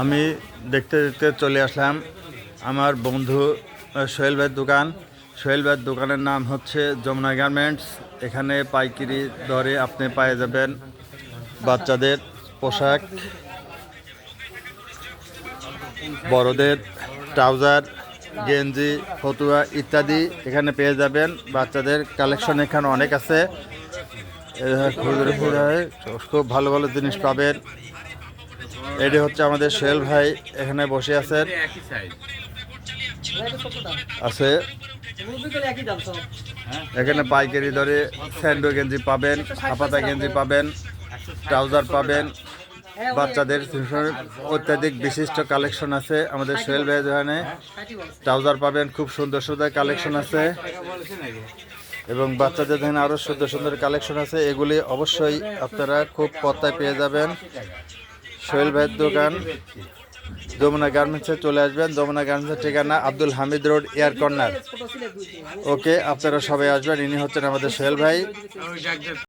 আমি দেখতে দেখতে চলে আসলাম আমার বন্ধু সোহেল ভাইয়ের দোকান। সোহেল ভাইয়ের দোকানের নাম হচ্ছে যমুনা গার্মেন্টস। এখানে পাইকারি দরে আপনি পেয়ে যাবেন বাচ্চাদের পোশাক, বড়দের ট্রাউজার, গেঞ্জি, ফতুয়া ইত্যাদি এখানে পেয়ে যাবেন। বাচ্চাদের কালেকশন এখানে অনেক আছে। খুব ভালো ভালো জিনিস পাবেন। এটি হচ্ছে আমাদের সোহেল ভাই, এখানে বসে আছেন আছে। এখানে পাইকারি দরে স্যান্ডো গেঞ্জি পাবেন, হাফাতা গেঞ্জি পাবেন, ট্রাউজার পাবেন। বাচ্চাদের অত্যাধিক বিশিষ্ট কালেকশন আছে আমাদের সোহেল ভাই। এখানে ট্রাউজার পাবেন, খুব সুন্দর সুন্দর কালেকশন আছে এবং বাচ্চাদের এখানে আরও সুন্দর সুন্দর কালেকশন আছে। এগুলি অবশ্যই আপনারা খুব পত্তায় পেয়ে যাবেন। সোহেল ভাইয়ের দোকান যমুনা গার্মেন্টসে চলে আসবেন। যমুনা গার্মেন্টসের ঠিকানা Abdul Hamid road, air corner. Okay, আপনারা সবাই আসবেন। ইনি হচ্ছেন আমাদের সোহেল ভাই।